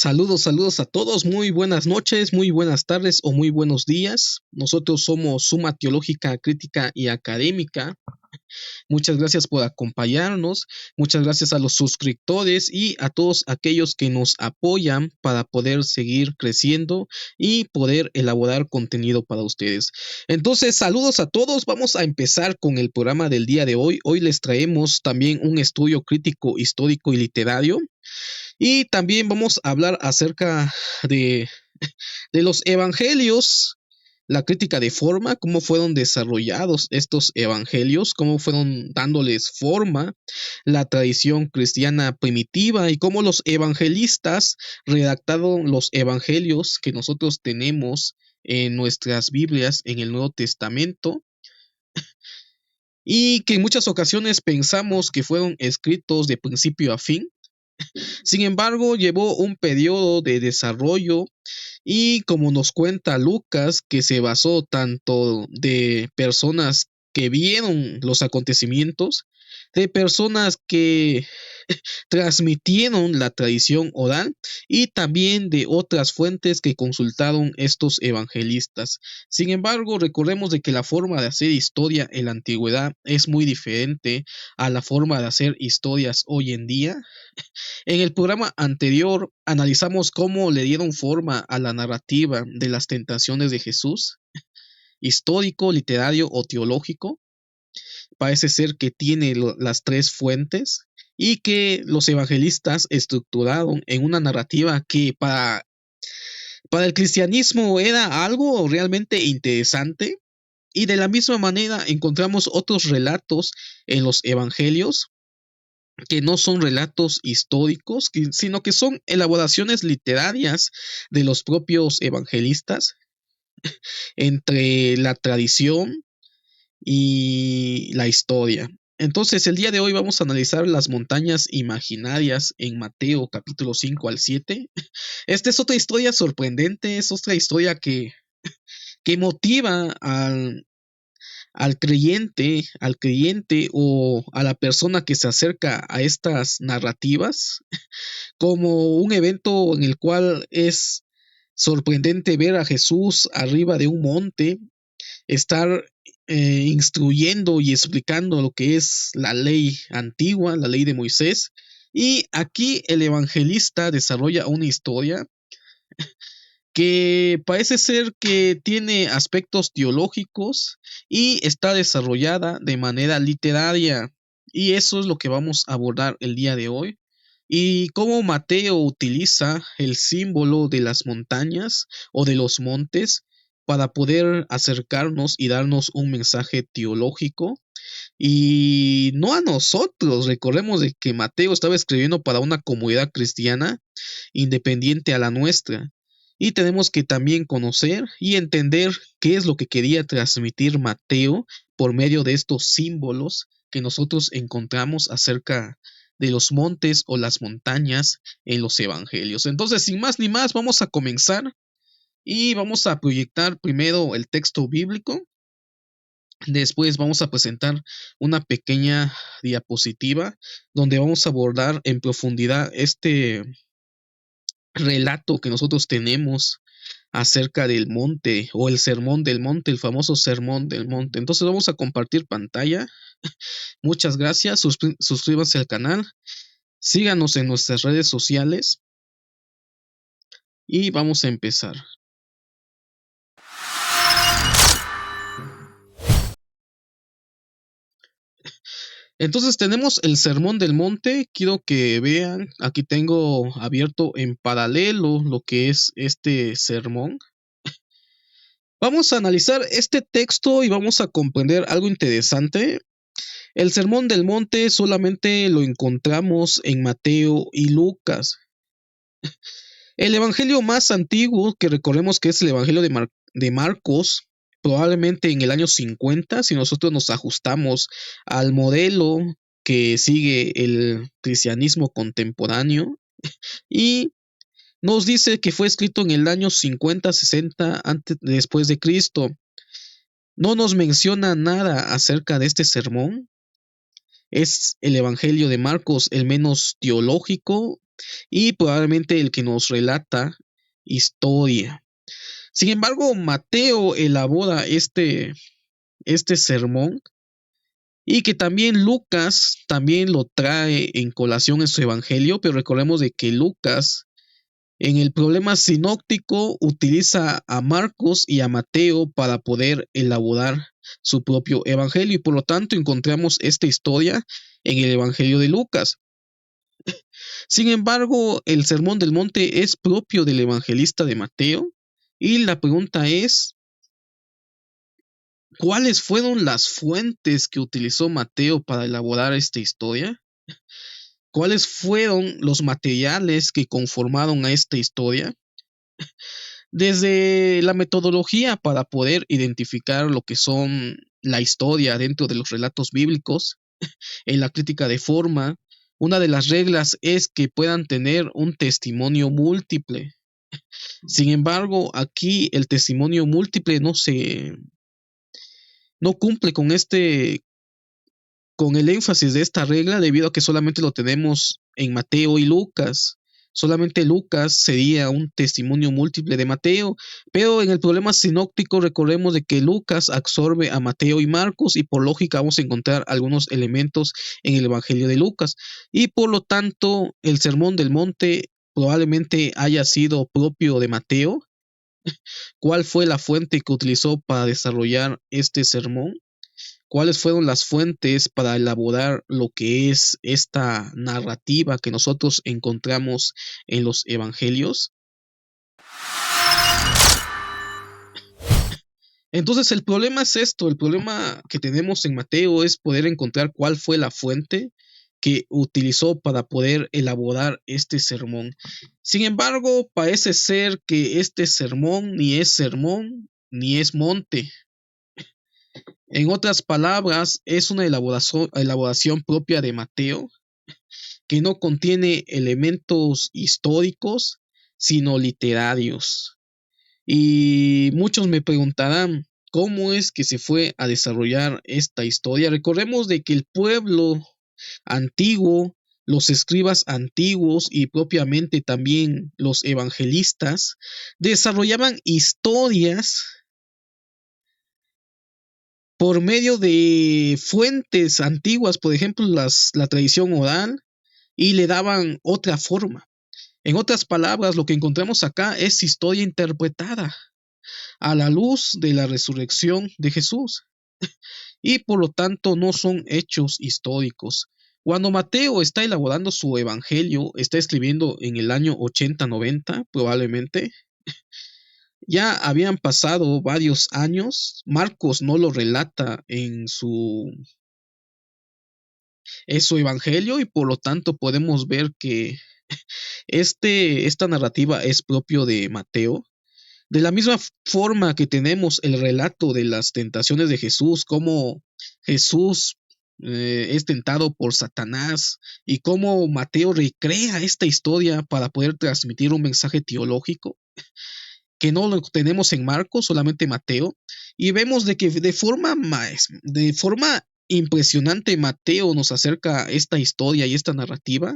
Saludos a todos, muy buenas noches, muy buenas tardes o muy buenos días. Nosotros somos Suma Teológica, Crítica y Académica. Muchas gracias por acompañarnos, muchas gracias a los suscriptores y a todos aquellos que nos apoyan para poder seguir creciendo y poder elaborar contenido para ustedes. Entonces, saludos a todos, vamos a empezar con el programa del día de hoy. Hoy les traemos también un estudio crítico, histórico y literario. Y también vamos a hablar acerca de, de los evangelios, la crítica de forma, cómo fueron desarrollados estos evangelios, cómo fueron dándoles forma, la tradición cristiana primitiva y cómo los evangelistas redactaron los evangelios que nosotros tenemos en nuestras Biblias en el Nuevo Testamento y que en muchas ocasiones pensamos que fueron escritos de principio a fin. Sin embargo, llevó un periodo de desarrollo y como nos cuenta Lucas, que se basó tanto de personas que vieron los acontecimientos, de personas que transmitieron la tradición oral y también de otras fuentes que consultaron estos evangelistas. Sin embargo, recordemos de que la forma de hacer historia en la antigüedad es muy diferente a la forma de hacer historias hoy en día. En el programa anterior analizamos cómo le dieron forma a la narrativa de las tentaciones de Jesús, histórico, literario o teológico. Parece ser que tiene las tres fuentes y que los evangelistas estructuraron en una narrativa que para el cristianismo era algo realmente interesante. Y de la misma manera encontramos otros relatos en los evangelios que no son relatos históricos, sino que son elaboraciones literarias de los propios evangelistas entre la tradición y la historia. Entonces, el día de hoy vamos a analizar las montañas imaginarias en Mateo capítulo 5 al 7. Esta es otra historia sorprendente, es otra historia que motiva al creyente o a la persona que se acerca a estas narrativas como un evento en el cual es sorprendente ver a Jesús arriba de un monte, estar instruyendo y explicando lo que es la ley antigua, la ley de Moisés. Y aquí el evangelista desarrolla una historia que parece ser que tiene aspectos teológicos y está desarrollada de manera literaria. Y eso es lo que vamos a abordar el día de hoy. Y cómo Mateo utiliza el símbolo de las montañas o de los montes para poder acercarnos y darnos un mensaje teológico. Y no a nosotros, recordemos de que Mateo estaba escribiendo para una comunidad cristiana independiente a la nuestra. Y tenemos que también conocer y entender qué es lo que quería transmitir Mateo por medio de estos símbolos que nosotros encontramos acerca de los montes o las montañas en los evangelios. Entonces, sin más ni más, vamos a comenzar y vamos a proyectar primero el texto bíblico. Después vamos a presentar una pequeña diapositiva donde vamos a abordar en profundidad este relato que nosotros tenemos acerca del monte o el sermón del monte, el famoso sermón del monte. Entonces vamos a compartir pantalla. Muchas gracias, suscríbanse al canal, síganos en nuestras redes sociales y vamos a empezar. Entonces tenemos el sermón del monte. Quiero que vean, aquí tengo abierto en paralelo lo que es este sermón. Vamos a analizar este texto y vamos a comprender algo interesante. El sermón del monte solamente lo encontramos en Mateo y Lucas. El evangelio más antiguo que recordemos que es el evangelio de Marcos, probablemente en el año 50, si nosotros nos ajustamos al modelo que sigue el cristianismo contemporáneo, y nos dice que fue escrito en el año 50-60 después de Cristo. No nos menciona nada acerca de este sermón. Es el evangelio de Marcos el menos teológico y probablemente el que nos relata historia. Sin embargo, Mateo elabora este sermón y que también Lucas también lo trae en colación en su evangelio, pero recordemos de que Lucas en el problema sinóptico utiliza a Marcos y a Mateo para poder elaborar su propio evangelio y por lo tanto encontramos esta historia en el evangelio de Lucas. Sin embargo, el Sermón del Monte es propio del evangelista de Mateo y la pregunta es, ¿cuáles fueron las fuentes que utilizó Mateo para elaborar esta historia? ¿Cuáles fueron los materiales que conformaron a esta historia? Desde la metodología para poder identificar lo que son la historia dentro de los relatos bíblicos, en la crítica de forma, una de las reglas es que puedan tener un testimonio múltiple. Sin embargo, aquí el testimonio múltiple no cumple con el énfasis de esta regla debido a que solamente lo tenemos en Mateo y Lucas. Solamente Lucas sería un testimonio múltiple de Mateo, pero en el problema sinóptico recordemos de que Lucas absorbe a Mateo y Marcos y por lógica vamos a encontrar algunos elementos en el Evangelio de Lucas y por lo tanto el Sermón del Monte probablemente haya sido propio de Mateo. ¿Cuál fue la fuente que utilizó para desarrollar este sermón? ¿Cuáles fueron las fuentes para elaborar lo que es esta narrativa que nosotros encontramos en los evangelios? Entonces el problema es esto, el problema que tenemos en Mateo es poder encontrar cuál fue la fuente que utilizó para poder elaborar este sermón. Sin embargo, parece ser que este sermón ni es monte. En otras palabras, es una elaboración propia de Mateo que no contiene elementos históricos, sino literarios. Y muchos me preguntarán, ¿cómo es que se fue a desarrollar esta historia? Recordemos de que el pueblo antiguo, los escribas antiguos y propiamente también los evangelistas desarrollaban historias por medio de fuentes antiguas, por ejemplo, la tradición oral, y le daban otra forma. En otras palabras, lo que encontramos acá es historia interpretada a la luz de la resurrección de Jesús y por lo tanto no son hechos históricos. Cuando Mateo está elaborando su evangelio, está escribiendo en el año 80-90 probablemente, ya habían pasado varios años, Marcos no lo relata en su evangelio y por lo tanto podemos ver que esta narrativa es propio de Mateo. De la misma forma que tenemos el relato de las tentaciones de Jesús, cómo Jesús es tentado por Satanás y cómo Mateo recrea esta historia para poder transmitir un mensaje teológico que no lo tenemos en Marcos, solamente Mateo, y vemos de que de forma impresionante Mateo nos acerca esta historia y esta narrativa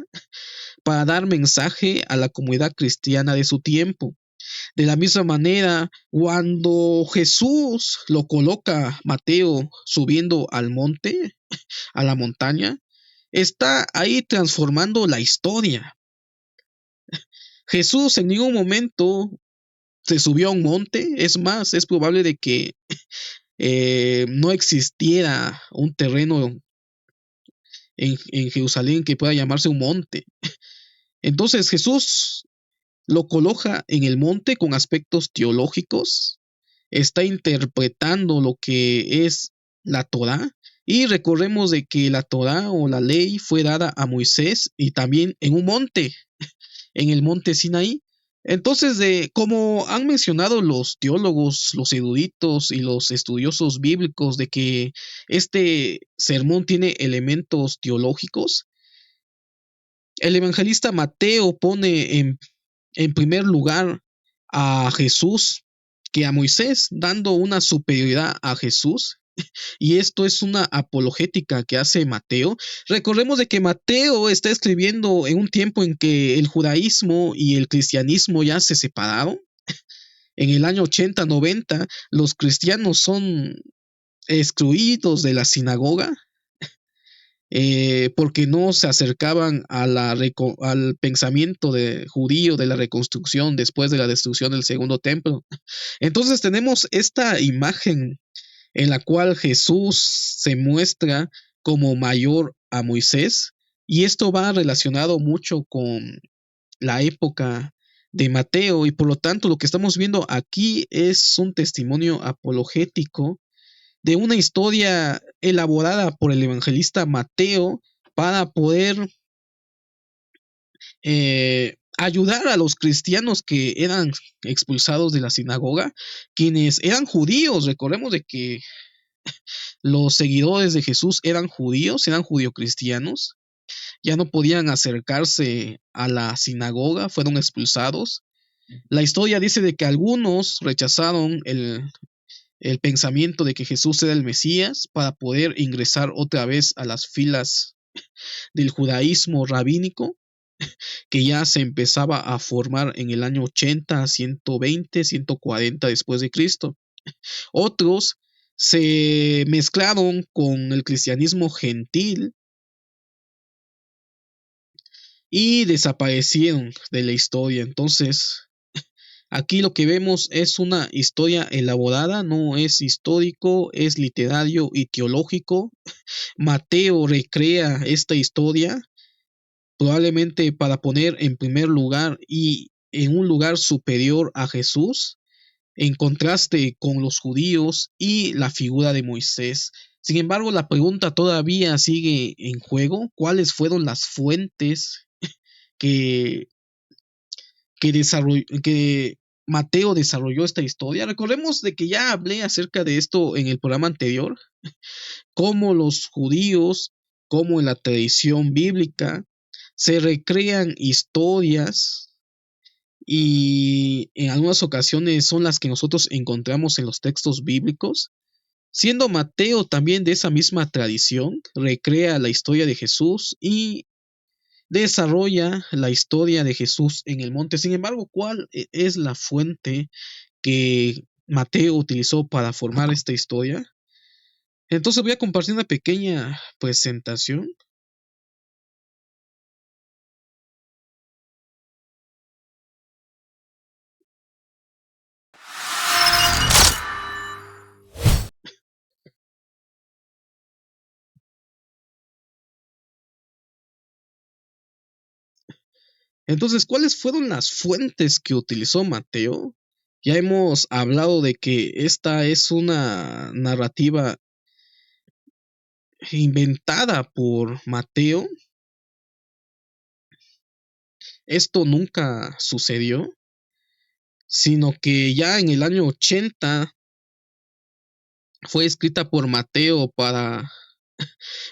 para dar mensaje a la comunidad cristiana de su tiempo. De la misma manera, cuando Jesús lo coloca Mateo subiendo al monte, a la montaña, está ahí transformando la historia. Jesús en ningún momento se subió a un monte, es más, es probable de que no existiera un terreno en Jerusalén que pueda llamarse un monte. Entonces Jesús lo coloca en el monte con aspectos teológicos, está interpretando lo que es la Torá y recordemos de que la Torá o la ley fue dada a Moisés y también en un monte, en el monte Sinaí. Entonces, como han mencionado los teólogos, los eruditos y los estudiosos bíblicos de que este sermón tiene elementos teológicos, el evangelista Mateo pone en primer lugar a Jesús que a Moisés, dando una superioridad a Jesús y esto es una apologética que hace Mateo. Recordemos de que Mateo está escribiendo en un tiempo en que el judaísmo y el cristianismo ya se separaron. En el año 80-90, los cristianos son excluidos de la sinagoga porque no se acercaban a al pensamiento judío de la reconstrucción después de la destrucción del segundo templo. Entonces tenemos esta imagen en la cual Jesús se muestra como mayor a Moisés, y esto va relacionado mucho con la época de Mateo, y por lo tanto lo que estamos viendo aquí es un testimonio apologético de una historia elaborada por el evangelista Mateo para poder ayudar a los cristianos que eran expulsados de la sinagoga, quienes eran judíos. Recordemos de que los seguidores de Jesús eran judíos, eran judio-cristianos, ya no podían acercarse a la sinagoga, fueron expulsados. La historia dice de que algunos rechazaron el pensamiento de que Jesús era el Mesías para poder ingresar otra vez a las filas del judaísmo rabínico, que ya se empezaba a formar en el año 80, 120, 140 después de Cristo. Otros se mezclaron con el cristianismo gentil y desaparecieron de la historia. Entonces, aquí lo que vemos es una historia elaborada, no es histórico, es literario y teológico. Mateo recrea esta historia probablemente para poner en primer lugar y en un lugar superior a Jesús, en contraste con los judíos y la figura de Moisés. Sin embargo, la pregunta todavía sigue en juego: ¿cuáles fueron las fuentes que, que Mateo desarrolló esta historia? Recordemos de que ya hablé acerca de esto en el programa anterior, cómo los judíos, como en la tradición bíblica, se recrean historias, y en algunas ocasiones son las que nosotros encontramos en los textos bíblicos. Siendo Mateo también de esa misma tradición, recrea la historia de Jesús y desarrolla la historia de Jesús en el monte. Sin embargo, ¿cuál es la fuente que Mateo utilizó para formar esta historia? Entonces voy a compartir una pequeña presentación. Entonces, ¿cuáles fueron las fuentes que utilizó Mateo? Ya hemos hablado de que esta es una narrativa inventada por Mateo. Esto nunca sucedió, sino que ya en el año 80 fue escrita por Mateo para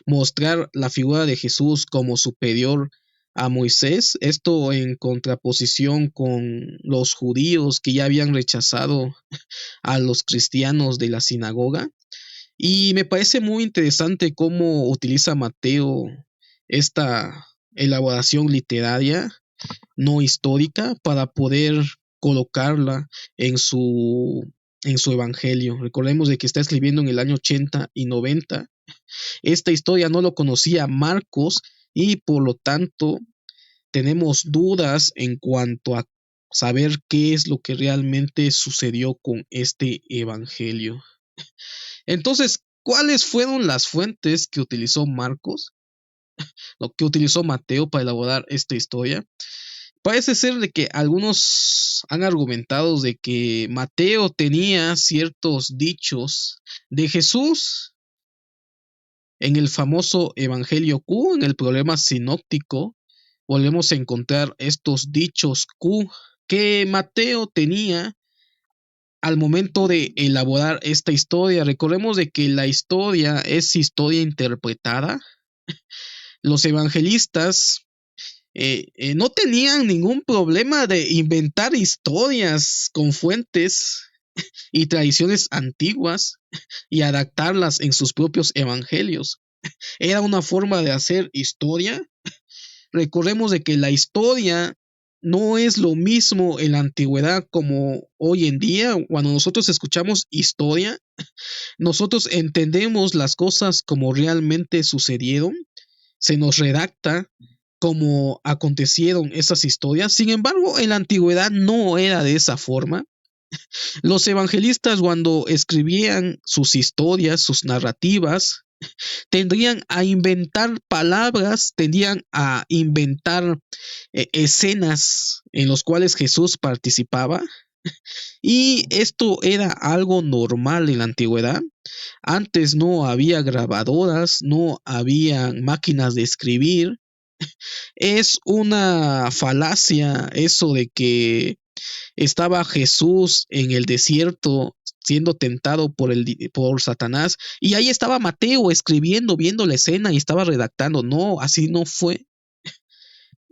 mostrar la figura de Jesús como superior a Moisés, esto en contraposición con los judíos que ya habían rechazado a los cristianos de la sinagoga. Y me parece muy interesante cómo utiliza Mateo esta elaboración literaria no histórica para poder colocarla en su evangelio. Recordemos de que está escribiendo en el año 80 y 90. Esta historia no lo conocía Marcos, y por lo tanto tenemos dudas en cuanto a saber qué es lo que realmente sucedió con este evangelio. Entonces, ¿cuáles fueron las fuentes que utilizó Marcos, lo que utilizó Mateo para elaborar esta historia? Parece ser de que algunos han argumentado de que Mateo tenía ciertos dichos de Jesús en el famoso Evangelio Q. En el problema sinóptico volvemos a encontrar estos dichos Q que Mateo tenía al momento de elaborar esta historia. Recordemos de que la historia es historia interpretada. Los evangelistas no tenían ningún problema de inventar historias con fuentes y tradiciones antiguas y adaptarlas en sus propios evangelios. Era una forma de hacer historia. Recordemos de que la historia no es lo mismo en la antigüedad como hoy en día. Cuando nosotros escuchamos historia, nosotros entendemos las cosas como realmente sucedieron, se nos redacta como acontecieron esas historias. Sin embargo, en la antigüedad no era de esa forma. Los evangelistas, cuando escribían sus historias, sus narrativas, tendrían a inventar palabras, tendrían a inventar escenas en las cuales Jesús participaba. Y esto era algo normal en la antigüedad. Antes no había grabadoras, no había máquinas de escribir. Es una falacia eso de que estaba Jesús en el desierto siendo tentado por Satanás y ahí estaba Mateo escribiendo, viendo la escena y estaba redactando. No, así no fue.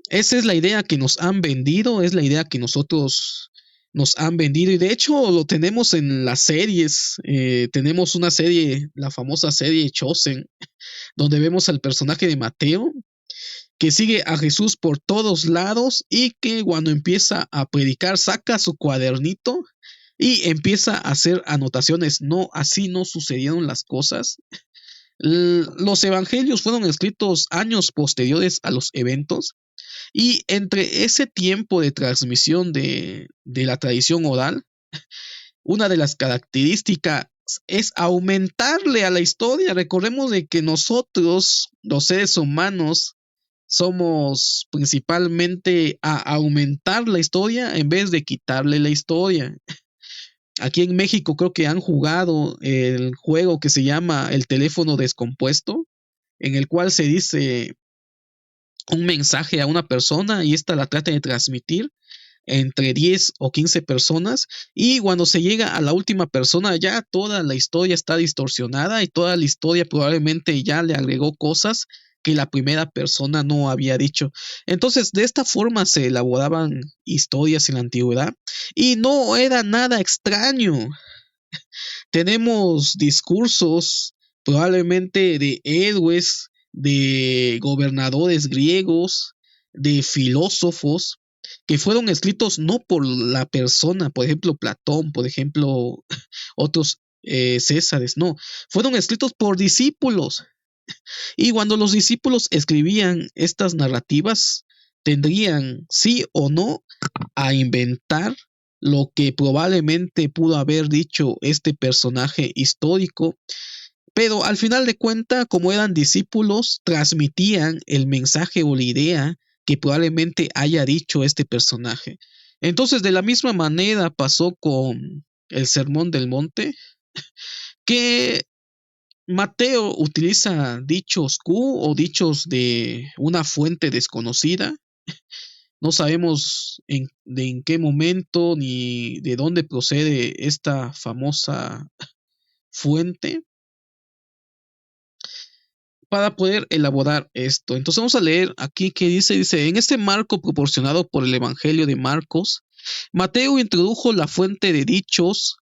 Esa es la idea que nos han vendido, es la idea que nosotros nos han vendido y de hecho lo tenemos en las series. Tenemos una serie, la famosa serie Chosen, donde vemos al personaje de Mateo que sigue a Jesús por todos lados y que cuando empieza a predicar saca su cuadernito y empieza a hacer anotaciones. No, así no sucedieron las cosas. Los evangelios fueron escritos años posteriores a los eventos y entre ese tiempo de transmisión de la tradición oral, una de las características es aumentarle a la historia. Recordemos de que nosotros, los seres humanos, somos principalmente a aumentar la historia en vez de quitarle la historia. Aquí en México creo que han jugado el juego que se llama El teléfono descompuesto, en el cual se dice un mensaje a una persona y ésta la trata de transmitir entre 10 o 15 personas y cuando se llega a la última persona ya toda la historia está distorsionada y toda la historia probablemente ya le agregó cosas que la primera persona no había dicho. Entonces de esta forma se elaboraban historias en la antigüedad y no era nada extraño. Tenemos discursos probablemente de héroes, de gobernadores griegos, de filósofos, que fueron escritos no por la persona, por ejemplo Platón, por ejemplo otros Césares, no, fueron escritos por discípulos. Y cuando los discípulos escribían estas narrativas, tendrían sí o no a inventar lo que probablemente pudo haber dicho este personaje histórico, pero al final de cuentas, como eran discípulos, transmitían el mensaje o la idea que probablemente haya dicho este personaje. Entonces, de la misma manera pasó con el Sermón del Monte, que Mateo utiliza dichos Q o dichos de una fuente desconocida. No sabemos en qué momento ni de dónde procede esta famosa fuente para poder elaborar esto. Entonces vamos a leer aquí que dice, en este marco proporcionado por el Evangelio de Marcos, Mateo introdujo la fuente de dichos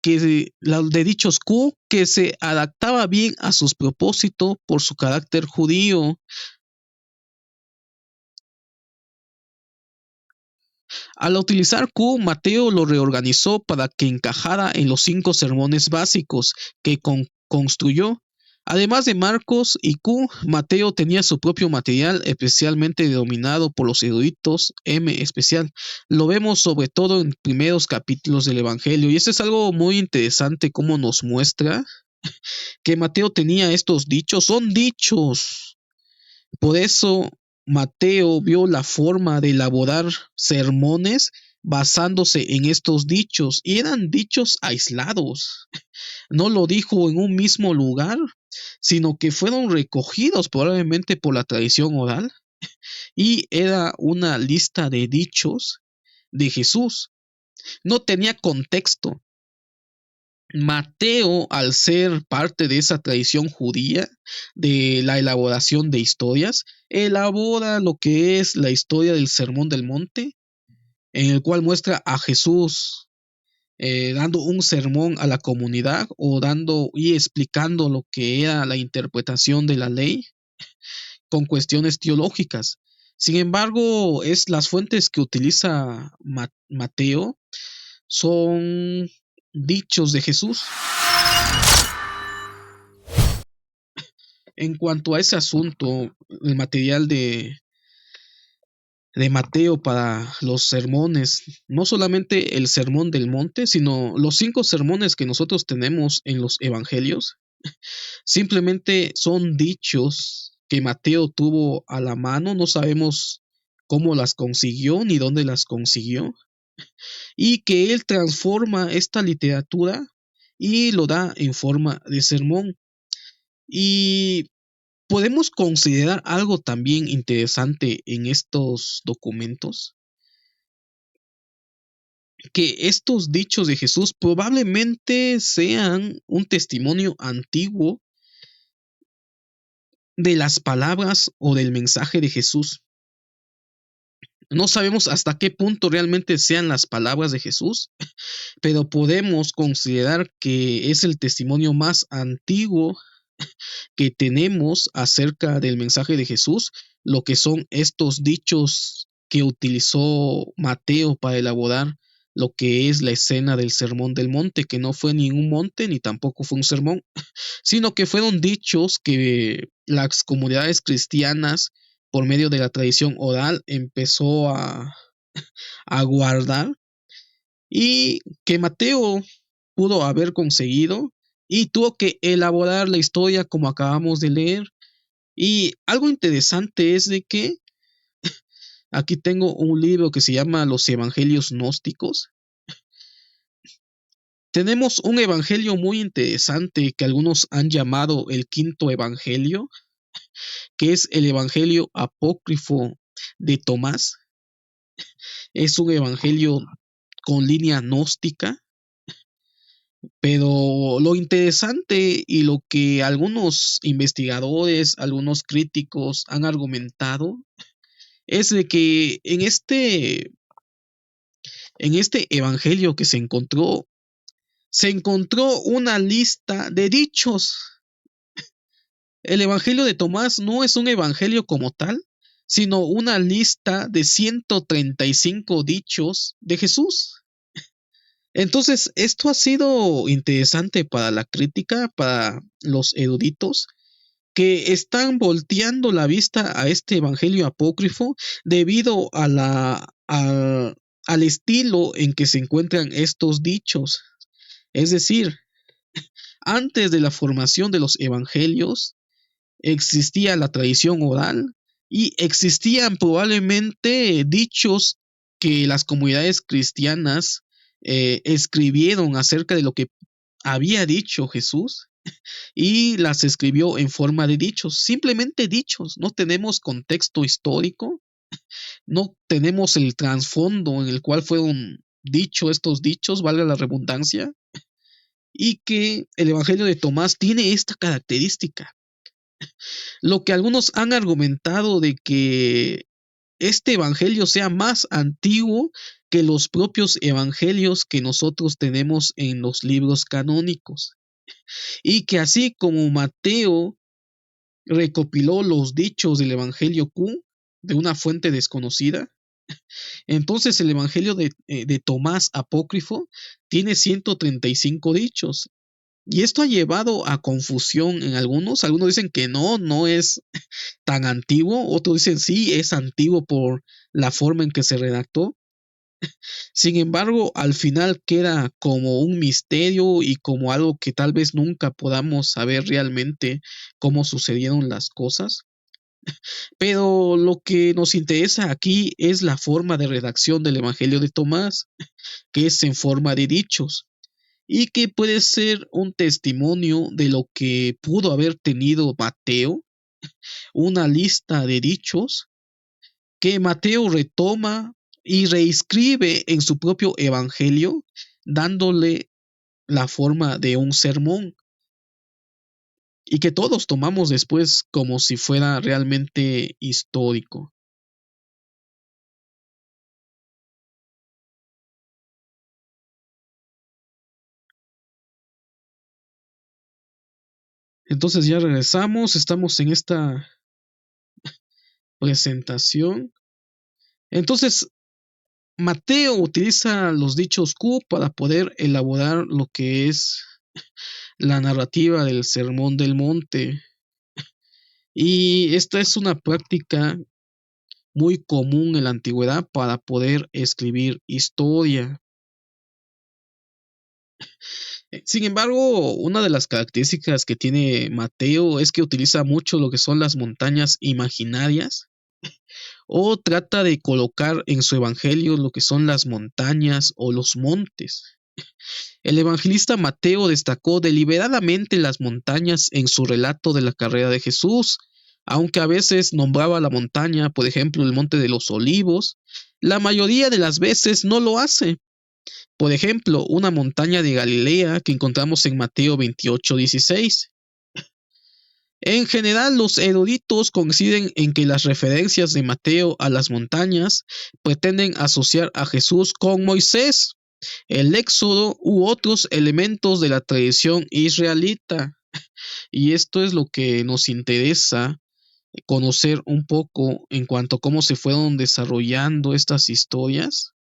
de dichos Q que se adaptaba bien a sus propósitos por su carácter judío. Al utilizar Q, Mateo lo reorganizó para que encajara en los 5 sermones básicos que construyó. Además de Marcos y Q, Mateo tenía su propio material especialmente denominado por los eruditos M especial. Lo vemos sobre todo en primeros capítulos del Evangelio y esto es algo muy interesante como nos muestra que Mateo tenía estos dichos. Son dichos. Por eso Mateo vio la forma de elaborar sermones basándose en estos dichos y eran dichos aislados. No lo dijo en un mismo lugar, sino que fueron recogidos probablemente por la tradición oral y era una lista de dichos de Jesús. No tenía contexto. Mateo, al ser parte de esa tradición judía de la elaboración de historias, elabora lo que es la historia del Sermón del Monte, en el cual muestra a Jesús dando un sermón a la comunidad o dando y explicando lo que era la interpretación de la ley con cuestiones teológicas. Sin embargo, las fuentes que utiliza Mateo son dichos de Jesús. En cuanto a ese asunto, el material de Mateo para los sermones, no solamente el sermón del monte, sino los 5 sermones que nosotros tenemos en los evangelios, simplemente son dichos que Mateo tuvo a la mano, no sabemos cómo las consiguió ni dónde las consiguió, y que él transforma esta literatura y lo da en forma de sermón. Y podemos considerar algo también interesante en estos documentos, que estos dichos de Jesús probablemente sean un testimonio antiguo de las palabras o del mensaje de Jesús. No sabemos hasta qué punto realmente sean las palabras de Jesús, pero podemos considerar que es el testimonio más antiguo que tenemos acerca del mensaje de Jesús, lo que son estos dichos que utilizó Mateo para elaborar lo que es la escena del Sermón del Monte, que no fue ni un monte ni tampoco fue un sermón, sino que fueron dichos que las comunidades cristianas, por medio de la tradición oral, empezó a guardar y que Mateo pudo haber conseguido y tuvo que elaborar la historia como acabamos de leer. Y algo interesante es de que aquí tengo un libro que se llama Los Evangelios Gnósticos. Tenemos un evangelio muy interesante que algunos han llamado el quinto evangelio, que es el evangelio apócrifo de Tomás. Es un evangelio con línea gnóstica, pero lo interesante y lo que algunos investigadores, algunos críticos han argumentado es de que en este evangelio que se encontró una lista de dichos. El evangelio de Tomás no es un evangelio como tal, sino una lista de 135 dichos de Jesús. Entonces, esto ha sido interesante para la crítica, para los eruditos, que están volteando la vista a este evangelio apócrifo debido al estilo en que se encuentran estos dichos. Es decir, antes de la formación de los evangelios existía la tradición oral y existían probablemente dichos que las comunidades cristianas escribieron acerca de lo que había dicho Jesús y las escribió en forma de dichos, simplemente dichos. No tenemos contexto histórico, no tenemos el trasfondo en el cual fueron dichos estos dichos, valga la redundancia, y que el Evangelio de Tomás tiene esta característica. Lo que algunos han argumentado de que este Evangelio sea más antiguo que los propios Evangelios que nosotros tenemos en los libros canónicos. Y que así como Mateo recopiló los dichos del Evangelio Q de una fuente desconocida, entonces el Evangelio de Tomás apócrifo tiene 135 dichos. Y esto ha llevado a confusión en algunos. Algunos dicen que no es tan antiguo. Otros dicen sí, es antiguo por la forma en que se redactó. Sin embargo, al final queda como un misterio y como algo que tal vez nunca podamos saber realmente cómo sucedieron las cosas. Pero lo que nos interesa aquí es la forma de redacción del Evangelio de Tomás, que es en forma de dichos, y que puede ser un testimonio de lo que pudo haber tenido Mateo, una lista de dichos que Mateo retoma y reescribe en su propio Evangelio, dándole la forma de un sermón, y que todos tomamos después como si fuera realmente histórico. Entonces ya regresamos, estamos en esta presentación. Entonces, Mateo utiliza los dichos Q para poder elaborar lo que es la narrativa del Sermón del Monte. Y esta es una práctica muy común en la antigüedad para poder escribir historia. Sin embargo, una de las características que tiene Mateo es que utiliza mucho lo que son las montañas imaginarias o trata de colocar en su evangelio lo que son las montañas o los montes. El evangelista Mateo destacó deliberadamente las montañas en su relato de la carrera de Jesús, aunque a veces nombraba la montaña, por ejemplo, el Monte de los Olivos. La mayoría de las veces no lo hace. Por ejemplo, una montaña de Galilea que encontramos en Mateo 28:16. En general, los eruditos coinciden en que las referencias de Mateo a las montañas pretenden asociar a Jesús con Moisés, el Éxodo u otros elementos de la tradición israelita. Y esto es lo que nos interesa conocer un poco en cuanto a cómo se fueron desarrollando estas historias.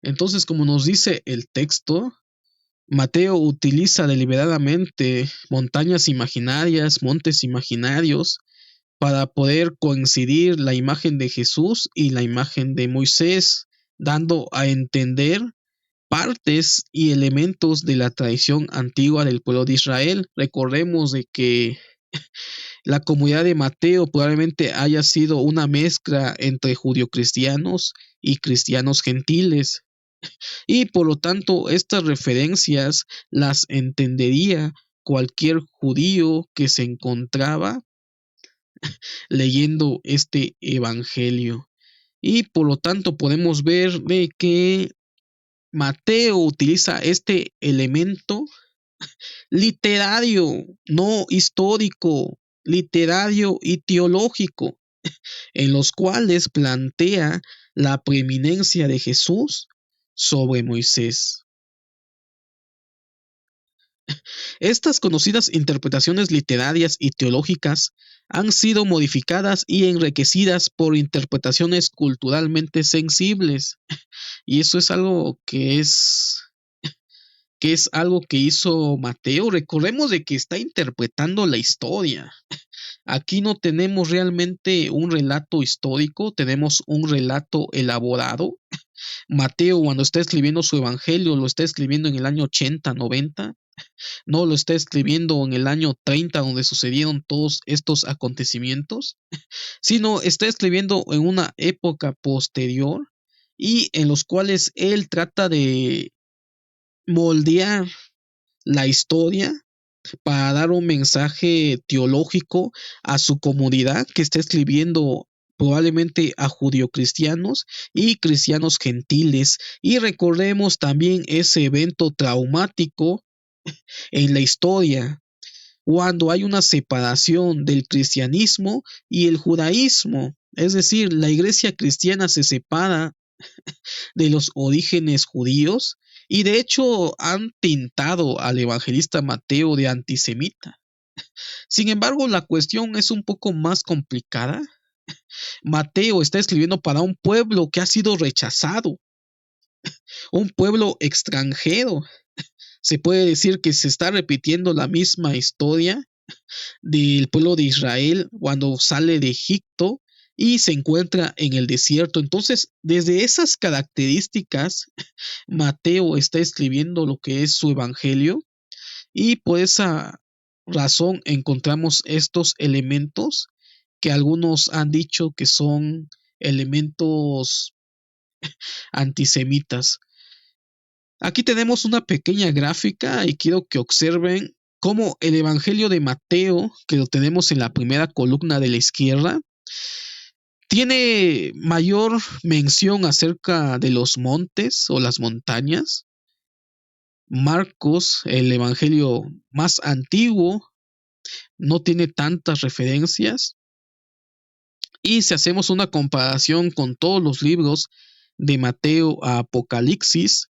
Entonces, como nos dice el texto, Mateo utiliza deliberadamente montañas imaginarias, montes imaginarios, para poder coincidir la imagen de Jesús y la imagen de Moisés, dando a entender partes y elementos de la tradición antigua del pueblo de Israel. Recordemos de que la comunidad de Mateo probablemente haya sido una mezcla entre judio-cristianos y cristianos gentiles, y por lo tanto estas referencias las entendería cualquier judío que se encontraba leyendo este evangelio. Y por lo tanto podemos ver de que Mateo utiliza este elemento literario, no histórico, literario y teológico, en los cuales plantea la preeminencia de Jesús sobre Moisés. Estas conocidas interpretaciones literarias y teológicas han sido modificadas y enriquecidas por interpretaciones culturalmente sensibles. Y eso es algo que es algo que hizo Mateo. Recordemos de que está interpretando la historia. Aquí no tenemos realmente un relato histórico, tenemos un relato elaborado. Mateo, cuando está escribiendo su evangelio, lo está escribiendo en el año 80, 90. No lo está escribiendo en el año 30, donde sucedieron todos estos acontecimientos, sino está escribiendo en una época posterior y en los cuales él trata de moldear la historia para dar un mensaje teológico a su comunidad que está escribiendo probablemente a judio-cristianos y cristianos gentiles. Y recordemos también ese evento traumático en la historia, cuando hay una separación del cristianismo y el judaísmo. Es decir, la iglesia cristiana se separa de los orígenes judíos y de hecho han tintado al evangelista Mateo de antisemita. Sin embargo, la cuestión es un poco más complicada. Mateo está escribiendo para un pueblo que ha sido rechazado, un pueblo extranjero. Se puede decir que se está repitiendo la misma historia del pueblo de Israel cuando sale de Egipto y se encuentra en el desierto. Entonces, desde esas características, Mateo está escribiendo lo que es su evangelio y por esa razón encontramos estos elementos que algunos han dicho que son elementos antisemitas. Aquí tenemos una pequeña gráfica y quiero que observen cómo el Evangelio de Mateo, que lo tenemos en la primera columna de la izquierda, tiene mayor mención acerca de los montes o las montañas. Marcos, el Evangelio más antiguo, no tiene tantas referencias. Y si hacemos una comparación con todos los libros de Mateo a Apocalipsis,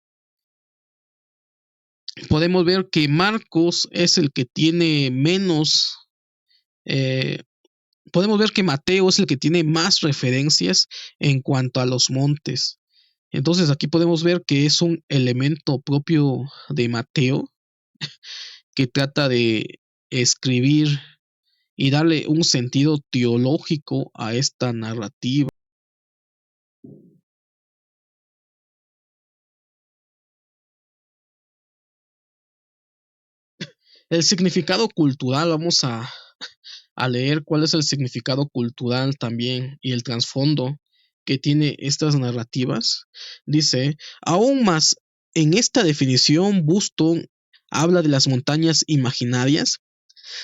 podemos ver que Marcos es el que tiene menos, eh, podemos ver que Mateo es el que tiene más referencias en cuanto a los montes. Entonces aquí podemos ver que es un elemento propio de Mateo que trata de escribir y darle un sentido teológico a esta narrativa. El significado cultural, vamos a leer cuál es el significado cultural también y el trasfondo que tiene estas narrativas. Dice, aún más, en esta definición, Buston habla de las montañas imaginarias.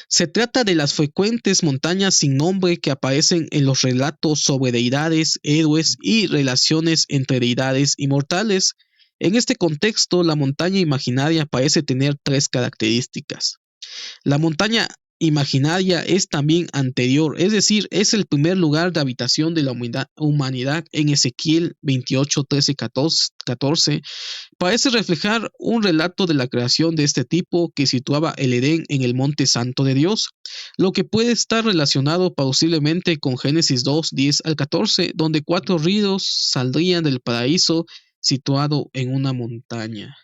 Se trata de las frecuentes montañas sin nombre que aparecen en los relatos sobre deidades, héroes y relaciones entre deidades y mortales. En este contexto, la montaña imaginaria parece tener tres características. La montaña imaginaria es también anterior, es decir, es el primer lugar de habitación de la humanidad en Ezequiel 28, 13, 14. Parece reflejar un relato de la creación de este tipo que situaba el Edén en el monte santo de Dios, lo que puede estar relacionado posiblemente con Génesis 2, 10 al 14, donde 4 ríos saldrían del paraíso situado en una montaña.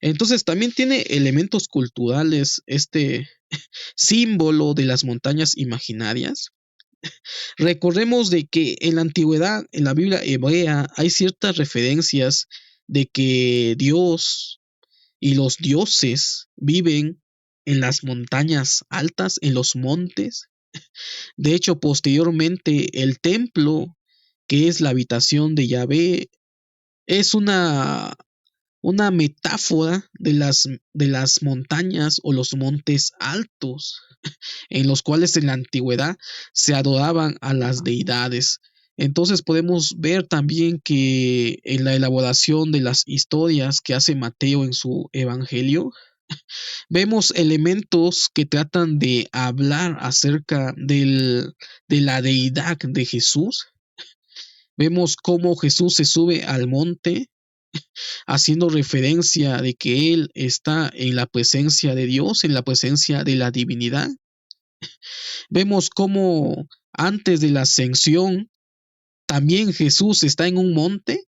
Entonces también tiene elementos culturales este símbolo de las montañas imaginarias. Recordemos de que en la antigüedad, en la Biblia hebrea, hay ciertas referencias de que Dios y los dioses viven en las montañas altas, en los montes. De hecho, posteriormente, el templo, que es la habitación de Yahvé, es una metáfora de las montañas o los montes altos, en los cuales en la antigüedad se adoraban a las deidades. Entonces podemos ver también que en la elaboración de las historias que hace Mateo en su evangelio, vemos elementos que tratan de hablar acerca de la deidad de Jesús. Vemos cómo Jesús se sube al monte haciendo referencia de que Él está en la presencia de Dios, en la presencia de la divinidad. Vemos cómo antes de la ascensión también Jesús está en un monte,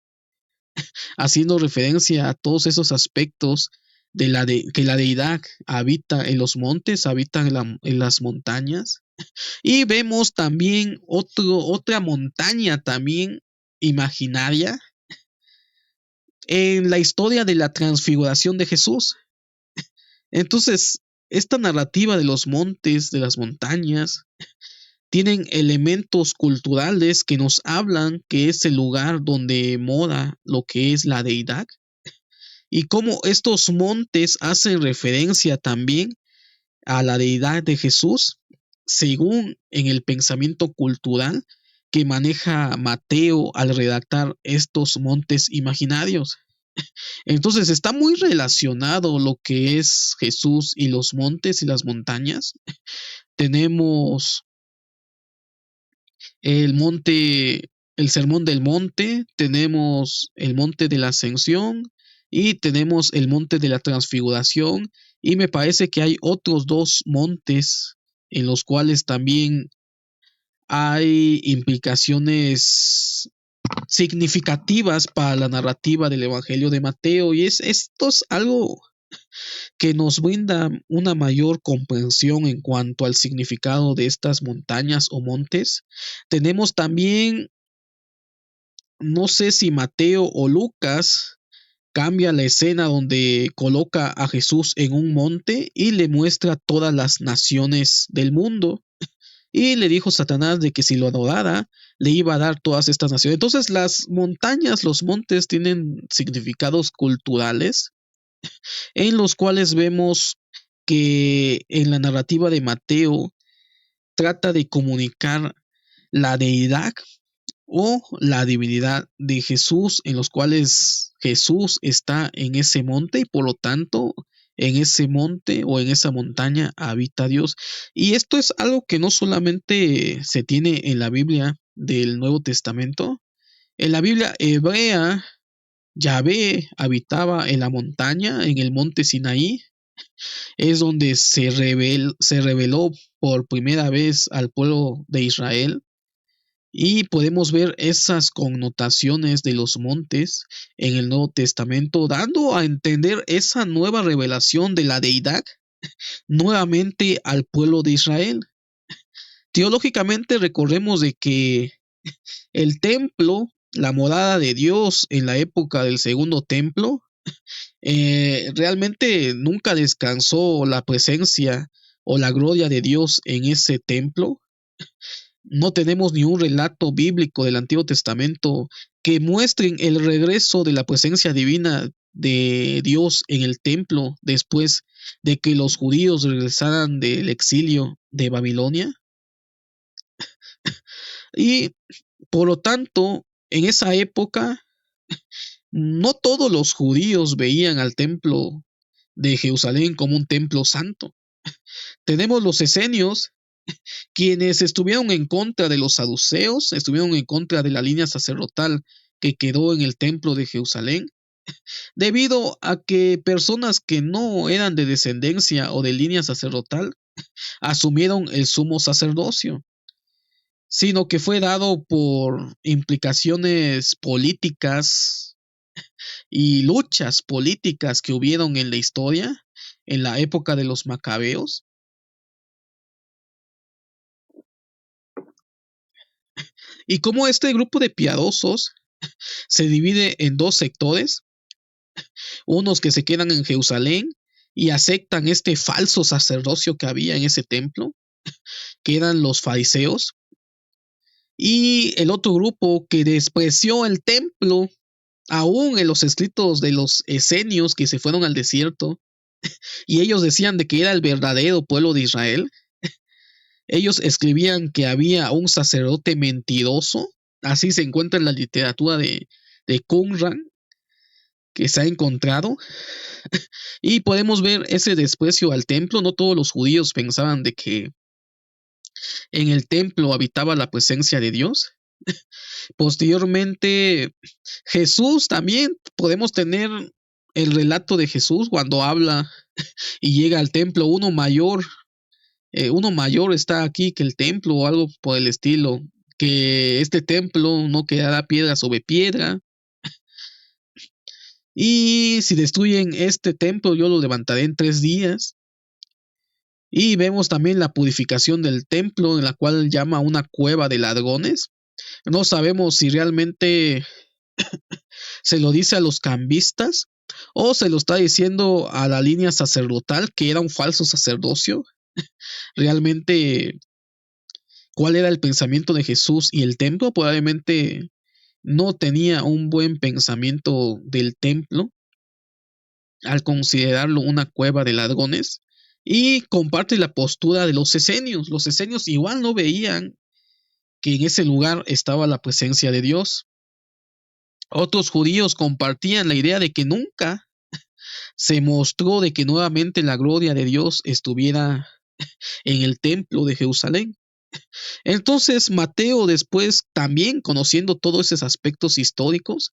haciendo referencia a todos esos aspectos que la deidad habita en los montes, habita en las montañas. Y vemos también otra montaña también imaginaria en la historia de la transfiguración de Jesús. Entonces, esta narrativa de los montes, de las montañas, tienen elementos culturales que nos hablan que es el lugar donde mora lo que es la deidad y cómo estos montes hacen referencia también a la deidad de Jesús, según en el pensamiento cultural que maneja Mateo al redactar estos montes imaginarios. Entonces está muy relacionado lo que es Jesús y los montes y las montañas. Tenemos el monte, el sermón del monte, tenemos el monte de la ascensión y tenemos el monte de la transfiguración y me parece que hay otros dos montes en los cuales también hay implicaciones significativas para la narrativa del Evangelio de Mateo y esto es algo que nos brinda una mayor comprensión en cuanto al significado de estas montañas o montes. Tenemos también, no sé si Mateo o Lucas cambia la escena donde coloca a Jesús en un monte y le muestra todas las naciones del mundo. Y le dijo Satanás de que si lo adorara, le iba a dar todas estas naciones. Entonces las montañas, los montes tienen significados culturales en los cuales vemos que en la narrativa de Mateo trata de comunicar la deidad o la divinidad de Jesús, en los cuales Jesús está en ese monte y por lo tanto en ese monte o en esa montaña habita Dios. Y esto es algo que no solamente se tiene en la Biblia, del Nuevo Testamento. En la Biblia hebrea, Yahvé habitaba en la montaña, en el monte Sinaí. Es donde se reveló por primera vez al pueblo de Israel. Y podemos ver esas connotaciones de los montes en el Nuevo Testamento, dando a entender esa nueva revelación de la deidad nuevamente al pueblo de Israel. Teológicamente recordemos de que el templo, la morada de Dios en la época del segundo templo, realmente nunca descansó la presencia o la gloria de Dios en ese templo. No tenemos ni un relato bíblico del Antiguo Testamento que muestren el regreso de la presencia divina de Dios en el templo después de que los judíos regresaran del exilio de Babilonia. Y por lo tanto, en esa época, no todos los judíos veían al templo de Jerusalén como un templo santo. Tenemos los esenios, quienes estuvieron en contra de los saduceos, estuvieron en contra de la línea sacerdotal que quedó en el templo de Jerusalén, debido a que personas que no eran de descendencia o de línea sacerdotal asumieron el sumo sacerdocio, sino que fue dado por implicaciones políticas y luchas políticas que hubieron en la historia, en la época de los macabeos. Y como este grupo de piadosos se divide en dos sectores, unos que se quedan en Jerusalén y aceptan este falso sacerdocio que había en ese templo, que eran los fariseos, y el otro grupo que despreció el templo, aún en los escritos de los esenios que se fueron al desierto, y ellos decían de que era el verdadero pueblo de Israel. Ellos escribían que había un sacerdote mentiroso, así se encuentra en la literatura de Qumran, que se ha encontrado, y podemos ver ese desprecio al templo. No todos los judíos pensaban de que en el templo habitaba la presencia de Dios. Posteriormente, Jesús también, podemos tener el relato de Jesús cuando habla y llega al templo. Uno mayor está aquí que el templo, o algo por el estilo, que este templo no quedará piedra sobre piedra, y si destruyen este templo yo lo levantaré en 3 días. Y vemos también la purificación del templo, en la cual llama una cueva de ladrones. No sabemos si realmente se lo dice a los cambistas o se lo está diciendo a la línea sacerdotal, que era un falso sacerdocio. Realmente, ¿cuál era el pensamiento de Jesús y el templo? Probablemente no tenía un buen pensamiento del templo al considerarlo una cueva de ladrones. Y comparte la postura de los esenios. Los esenios igual no veían que en ese lugar estaba la presencia de Dios. Otros judíos compartían la idea de que nunca se mostró de que nuevamente la gloria de Dios estuviera en el templo de Jerusalén. Entonces Mateo, después, también conociendo todos esos aspectos históricos,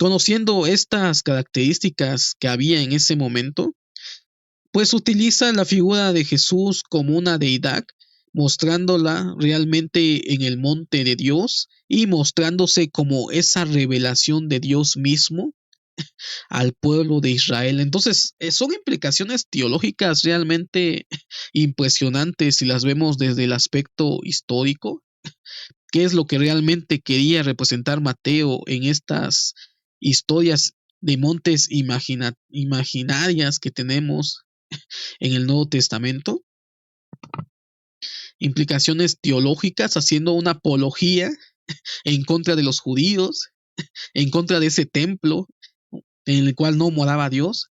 conociendo estas características que había en ese momento, pues utiliza la figura de Jesús como una deidad, mostrándola realmente en el monte de Dios y mostrándose como esa revelación de Dios mismo al pueblo de Israel. Entonces, son implicaciones teológicas realmente impresionantes si las vemos desde el aspecto histórico. ¿Qué es lo que realmente quería representar Mateo en estas historias de montes imaginarias que tenemos en el Nuevo Testamento? Implicaciones teológicas, haciendo una apología en contra de los judíos, en contra de ese templo en el cual no moraba Dios,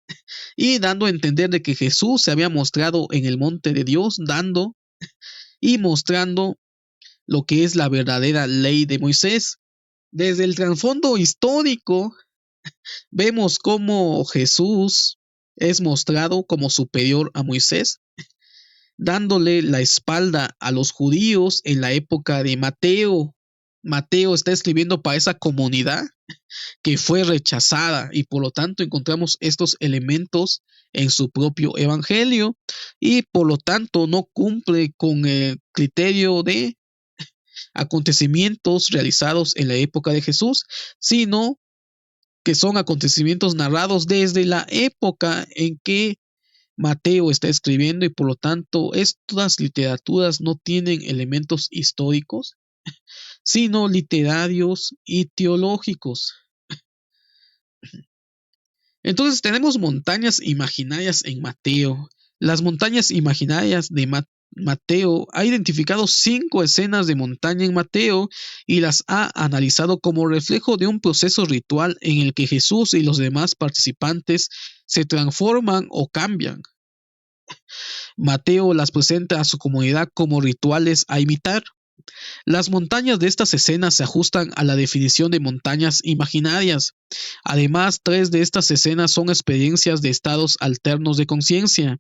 y dando a entender de que Jesús se había mostrado en el monte de Dios, dando y mostrando lo que es la verdadera ley de Moisés. Desde el trasfondo histórico, vemos cómo Jesús es mostrado como superior a Moisés, dándole la espalda a los judíos en la época de Mateo, Mateo está escribiendo para esa comunidad que fue rechazada y por lo tanto encontramos estos elementos en su propio evangelio y por lo tanto no cumple con el criterio de acontecimientos realizados en la época de Jesús, sino que son acontecimientos narrados desde la época en que Mateo está escribiendo y por lo tanto estas literaturas no tienen elementos históricos, sino literarios y teológicos. Entonces tenemos montañas imaginarias en Mateo. Las montañas imaginarias de Mateo ha identificado 5 escenas de montaña en Mateo y las ha analizado como reflejo de un proceso ritual en el que Jesús y los demás participantes se transforman o cambian. Mateo las presenta a su comunidad como rituales a imitar. Las montañas de estas escenas se ajustan a la definición de montañas imaginarias. Además, 3 de estas escenas son experiencias de estados alternos de conciencia.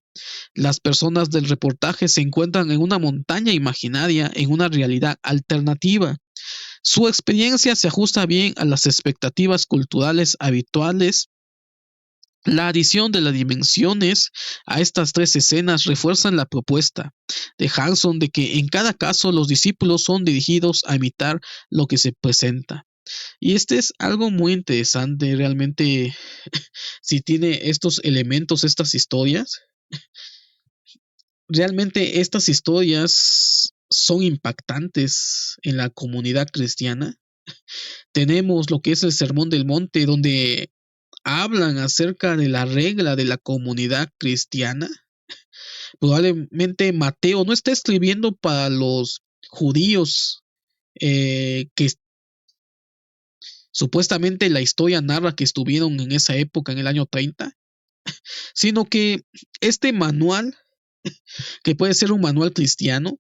Las personas del reportaje se encuentran en una montaña imaginaria en una realidad alternativa. Su experiencia se ajusta bien a las expectativas culturales habituales. La adición de las dimensiones a estas 3 escenas refuerzan la propuesta de Hanson de que en cada caso los discípulos son dirigidos a imitar lo que se presenta. Y este es algo muy interesante, realmente, si tiene estos elementos, estas historias, realmente estas historias son impactantes en la comunidad cristiana. Tenemos lo que es el Sermón del Monte, donde hablan acerca de la regla de la comunidad cristiana. Probablemente Mateo no está escribiendo para los judíos que supuestamente la historia narra que estuvieron en esa época, en el año 30, sino que este manual, que puede ser un manual cristiano,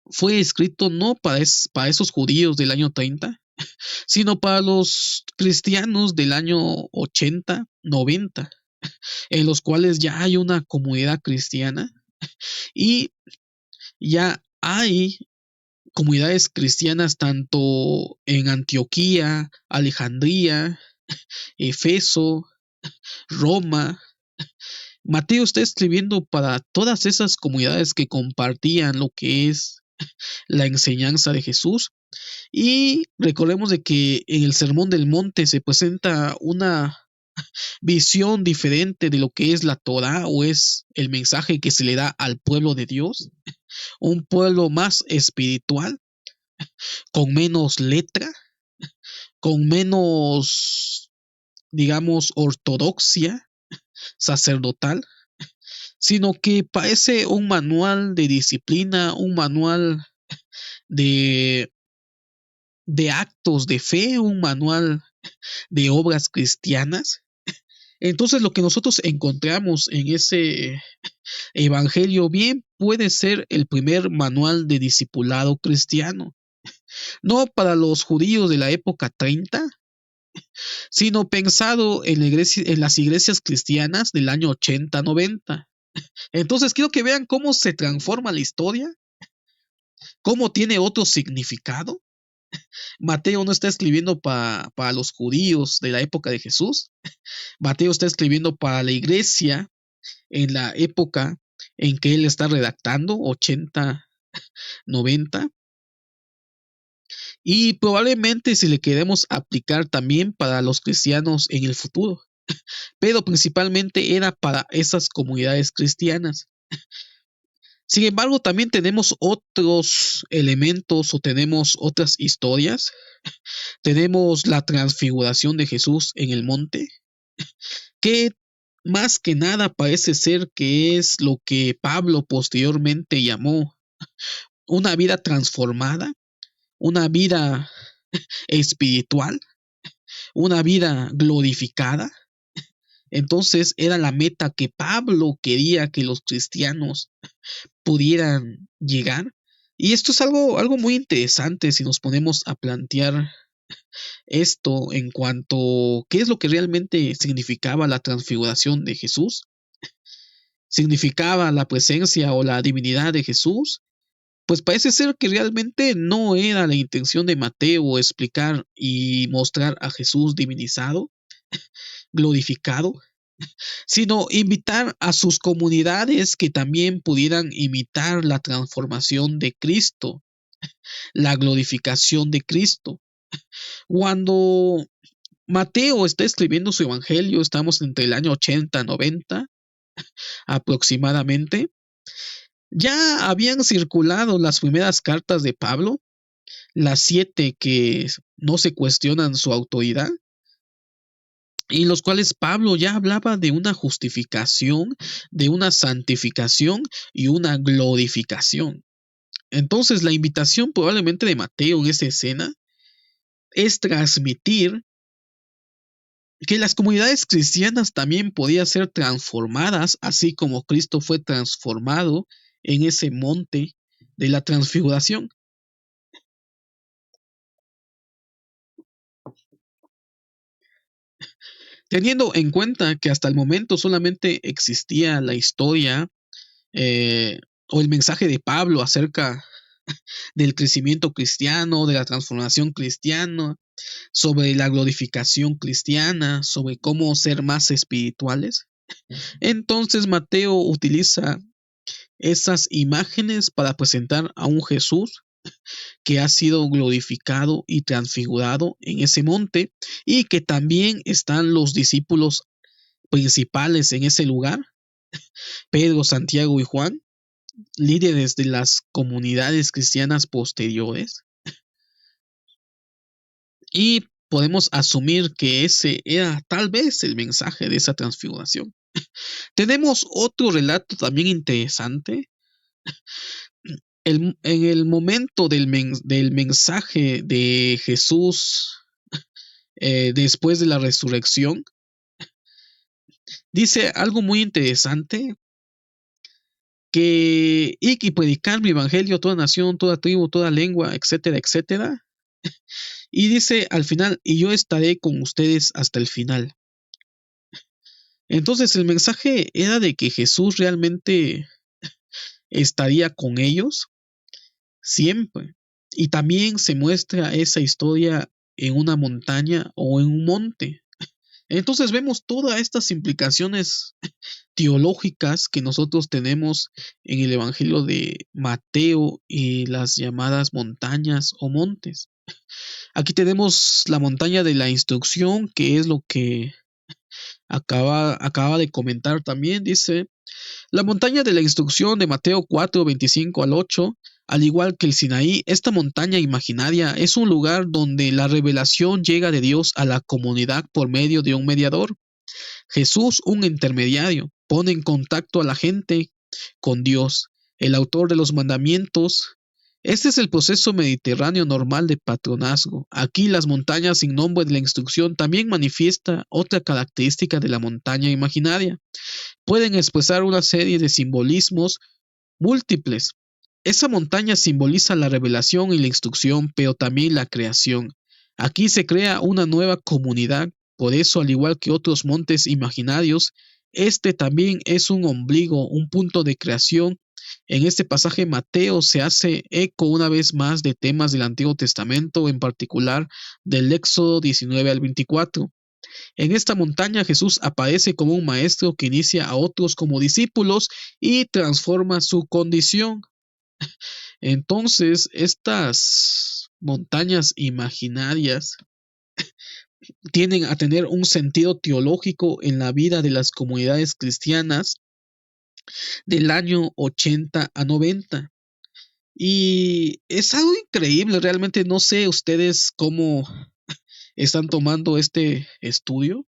fue escrito no para esos judíos del año 30, sino para los cristianos del año 80, 90, en los cuales ya hay una comunidad cristiana y ya hay comunidades cristianas tanto en Antioquía, Alejandría, Efeso, Roma. Mateo está escribiendo para todas esas comunidades que compartían lo que es la enseñanza de Jesús. Y recordemos de que en el Sermón del Monte se presenta una visión diferente de lo que es la Torá o es el mensaje que se le da al pueblo de Dios, un pueblo más espiritual, con menos letra, con menos, digamos, ortodoxia sacerdotal, sino que parece un manual de disciplina, un manual de, de actos de fe, un manual de obras cristianas. Entonces lo que nosotros encontramos en ese evangelio bien puede ser el primer manual de discipulado cristiano. No para los judíos de la época 30, sino pensado en las iglesias cristianas del año 80-90. Entonces quiero que vean cómo se transforma la historia, cómo tiene otro significado. Mateo no está escribiendo para los judíos de la época de Jesús. Mateo está escribiendo para la iglesia en la época en que él está redactando, 80, 90. Y probablemente si le queremos aplicar también para los cristianos en el futuro. Pero principalmente era para esas comunidades cristianas. Sin embargo, también tenemos otros elementos o tenemos otras historias. Tenemos la transfiguración de Jesús en el monte, que más que nada parece ser que es lo que Pablo posteriormente llamó una vida transformada, una vida espiritual, una vida glorificada. Entonces era la meta que Pablo quería que los cristianos pudieran llegar. Y esto es algo muy interesante si nos ponemos a plantear esto en cuanto a qué es lo que realmente significaba la transfiguración de Jesús. ¿Significaba la presencia o la divinidad de Jesús? pues parece ser que realmente no era la intención de Mateo explicar y mostrar a Jesús divinizado, glorificado, sino invitar a sus comunidades que también pudieran imitar la transformación de Cristo, la glorificación de Cristo. Cuando Mateo está escribiendo su evangelio, estamos entre el año 80, 90 aproximadamente. Ya habían circulado las primeras cartas de Pablo, las 7 que no se cuestionan su autoridad, y los cuales Pablo ya hablaba de una justificación, de una santificación y una glorificación. Entonces, la invitación probablemente de Mateo en esa escena es transmitir que las comunidades cristianas también podían ser transformadas, así como Cristo fue transformado en ese monte de la transfiguración. Teniendo en cuenta que hasta el momento solamente existía la historia eh, o el mensaje de Pablo acerca del crecimiento cristiano, de la transformación cristiana, sobre la glorificación cristiana, sobre cómo ser más espirituales. Entonces Mateo utiliza esas imágenes para presentar a un Jesús que ha sido glorificado y transfigurado en ese monte y que también están los discípulos principales en ese lugar, Pedro, Santiago y Juan, líderes de las comunidades cristianas posteriores, y podemos asumir que ese era tal vez el mensaje de esa transfiguración. Tenemos otro relato también interesante. En el momento del mensaje de Jesús después de la resurrección, dice algo muy interesante, que y predicar mi evangelio a toda nación, toda tribu, toda lengua, etcétera, etcétera. Y dice al final, y yo estaré con ustedes hasta el final. Entonces el mensaje era de que Jesús realmente estaría con ellos siempre. Y también se muestra esa historia en una montaña o en un monte. Entonces vemos todas estas implicaciones teológicas que nosotros tenemos en el Evangelio de Mateo y las llamadas montañas o montes. Aquí tenemos la montaña de la instrucción, que es lo que acaba de comentar también. Dice, la montaña de la instrucción de Mateo 4, 25 al 8, al igual que el Sinaí, esta montaña imaginaria es un lugar donde la revelación llega de Dios a la comunidad por medio de un mediador. Jesús, un intermediario, pone en contacto a la gente con Dios, el autor de los mandamientos. Este es el proceso mediterráneo normal de patronazgo. Aquí las montañas sin nombre de la instrucción también manifiesta otra característica de la montaña imaginaria. Pueden expresar una serie de simbolismos múltiples. Esa montaña simboliza la revelación y la instrucción, pero también la creación. Aquí se crea una nueva comunidad. Por eso, al igual que otros montes imaginarios, este también es un ombligo, un punto de creación. En este pasaje Mateo se hace eco una vez más de temas del Antiguo Testamento, en particular del Éxodo 19 al 24. En esta montaña Jesús aparece como un maestro que inicia a otros como discípulos y transforma su condición. Entonces, estas montañas imaginarias tienden a tener un sentido teológico en la vida de las comunidades cristianas del año 80 a 90. Y es algo increíble, realmente no sé ustedes cómo están tomando este estudio.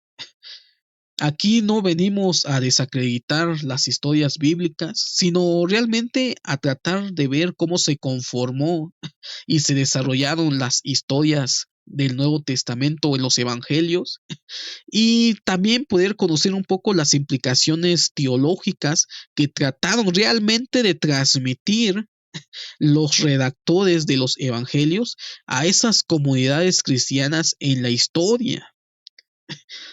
Aquí no venimos a desacreditar las historias bíblicas, sino realmente a tratar de ver cómo se conformó y se desarrollaron las historias del Nuevo Testamento en los Evangelios, y también poder conocer un poco las implicaciones teológicas que trataron realmente de transmitir los redactores de los Evangelios a esas comunidades cristianas en la historia.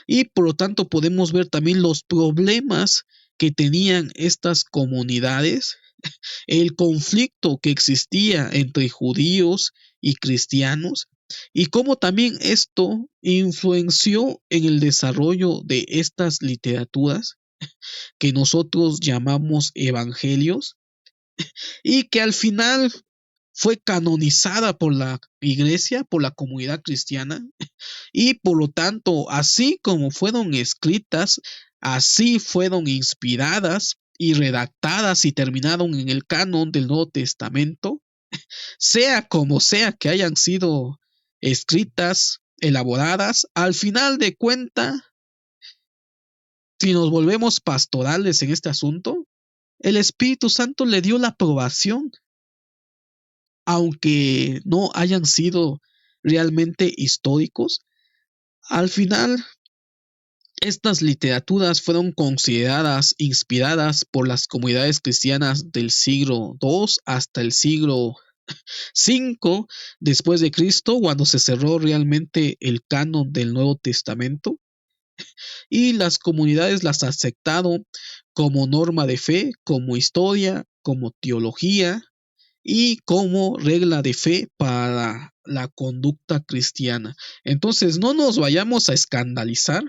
Y por lo tanto podemos ver también los problemas que tenían estas comunidades el conflicto que existía entre judíos y cristianos y cómo también esto influenció en el desarrollo de estas literaturas que nosotros llamamos evangelios y que al final fue canonizada por la iglesia, por la comunidad cristiana, y por lo tanto, así como fueron escritas, así fueron inspiradas y redactadas y terminaron en el canon del Nuevo Testamento, sea como sea que hayan sido escritas, elaboradas, al final de cuenta, si nos volvemos pastorales en este asunto, el Espíritu Santo le dio la aprobación, aunque no hayan sido realmente históricos. Al final, estas literaturas fueron consideradas inspiradas por las comunidades cristianas del siglo II hasta el siglo V después de Cristo, cuando se cerró realmente el canon del Nuevo Testamento, y las comunidades las aceptaron como norma de fe, como historia, como teología y como regla de fe para la conducta cristiana. Entonces, no nos vayamos a escandalizar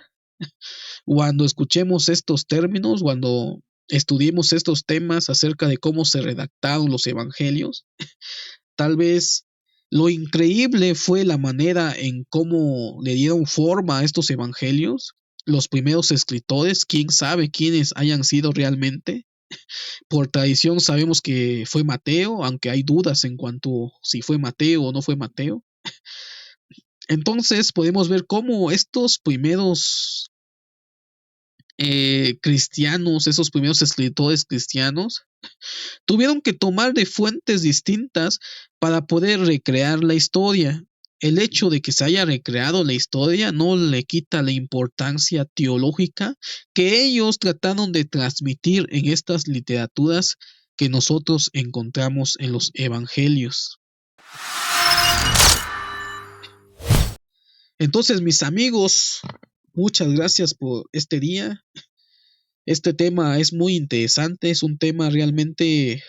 cuando escuchemos estos términos, cuando estudiemos estos temas acerca de cómo se redactaron los evangelios. Tal vez lo increíble fue la manera en cómo le dieron forma a estos evangelios. Los primeros escritores, quién sabe quiénes hayan sido realmente. Por tradición sabemos que fue Mateo, aunque hay dudas en cuanto si fue Mateo o no fue Mateo. Entonces podemos ver cómo estos primeros cristianos, esos primeros escritores cristianos, tuvieron que tomar de fuentes distintas para poder recrear la historia. El hecho de que se haya recreado la historia no le quita la importancia teológica que ellos trataron de transmitir en estas literaturas que nosotros encontramos en los evangelios. Entonces, mis amigos, muchas gracias por este día. Este tema es muy interesante, es un tema realmente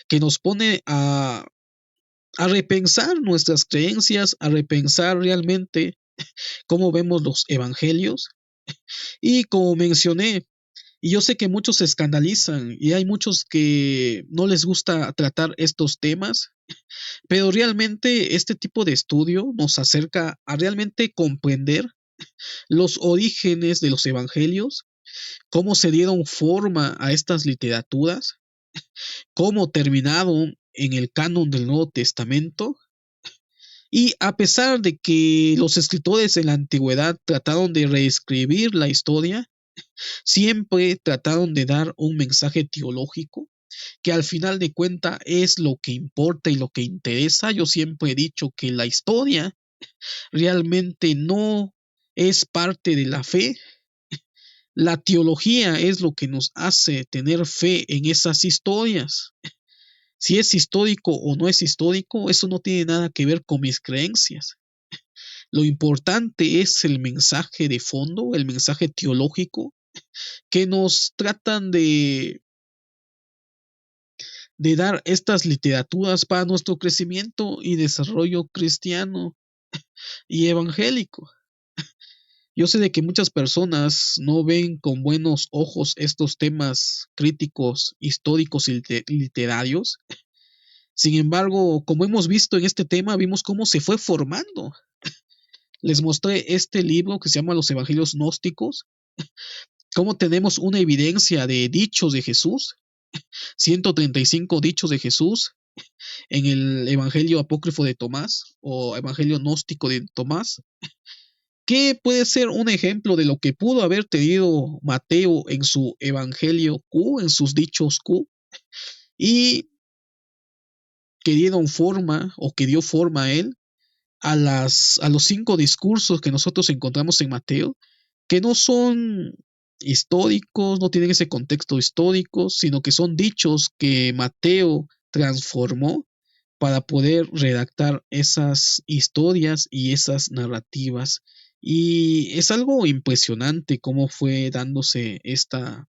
que nos pone a repensar nuestras creencias, a repensar realmente cómo vemos los evangelios. Y como mencioné, y yo sé que muchos se escandalizan y hay muchos que no les gusta tratar estos temas, pero realmente este tipo de estudio nos acerca a realmente comprender los orígenes de los evangelios, cómo se dieron forma a estas literaturas, cómo terminaron en el canon del Nuevo Testamento. Y a pesar de que los escritores en la antigüedad trataron de reescribir la historia, siempre trataron de dar un mensaje teológico que al final de cuentas es lo que importa y lo que interesa. Yo siempre he dicho que la historia realmente no es parte de la fe. La teología es lo que nos hace tener fe en esas historias. Si es histórico o no es histórico, eso no tiene nada que ver con mis creencias. Lo importante es el mensaje de fondo, el mensaje teológico, que nos tratan de dar estas literaturas para nuestro crecimiento y desarrollo cristiano y evangélico. Yo sé de que muchas personas no ven con buenos ojos estos temas críticos, históricos y literarios. Sin embargo, como hemos visto en este tema, vimos cómo se fue formando. Les mostré este libro que se llama Los Evangelios Gnósticos, cómo tenemos una evidencia de dichos de Jesús, 135 dichos de Jesús en el Evangelio apócrifo de Tomás o Evangelio gnóstico de Tomás, que puede ser un ejemplo de lo que pudo haber tenido Mateo en su Evangelio Q, en sus dichos Q, y que dieron forma o que dio forma a él a los 5 discursos que nosotros encontramos en Mateo, que no son históricos, no tienen ese contexto histórico, sino que son dichos que Mateo transformó para poder redactar esas historias y esas narrativas. Y es algo impresionante cómo fue dándose esta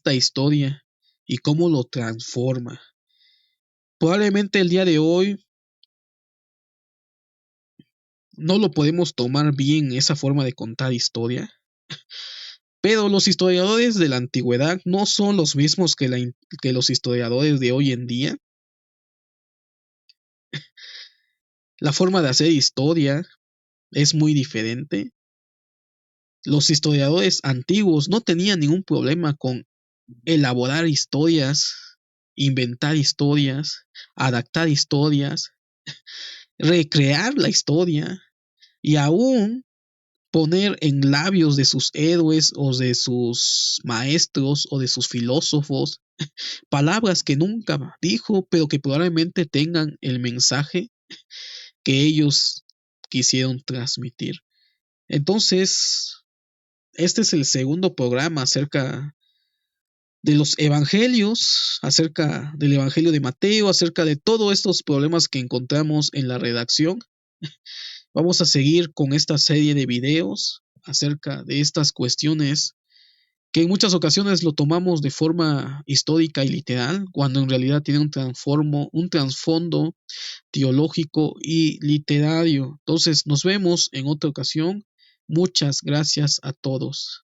historia. y cómo lo transforma. Probablemente el día de hoy no lo podemos tomar bien esa forma de contar historia, pero los historiadores de la antigüedad no son los mismos que los historiadores de hoy en día. La forma de hacer historia es muy diferente. Los historiadores antiguos no tenían ningún problema con elaborar historias, inventar historias, adaptar historias, recrear la historia y aún poner en labios de sus héroes o de sus maestros o de sus filósofos palabras que nunca dijo, pero que probablemente tengan el mensaje que ellos quisieron transmitir. Entonces, este es el segundo programa acerca de los evangelios, acerca del evangelio de Mateo, acerca de todos estos problemas que encontramos en la redacción. Vamos a seguir con esta serie de videos acerca de estas cuestiones que en muchas ocasiones lo tomamos de forma histórica y literal, cuando en realidad tiene un trasfondo teológico y literario. Entonces, nos vemos en otra ocasión. Muchas gracias a todos.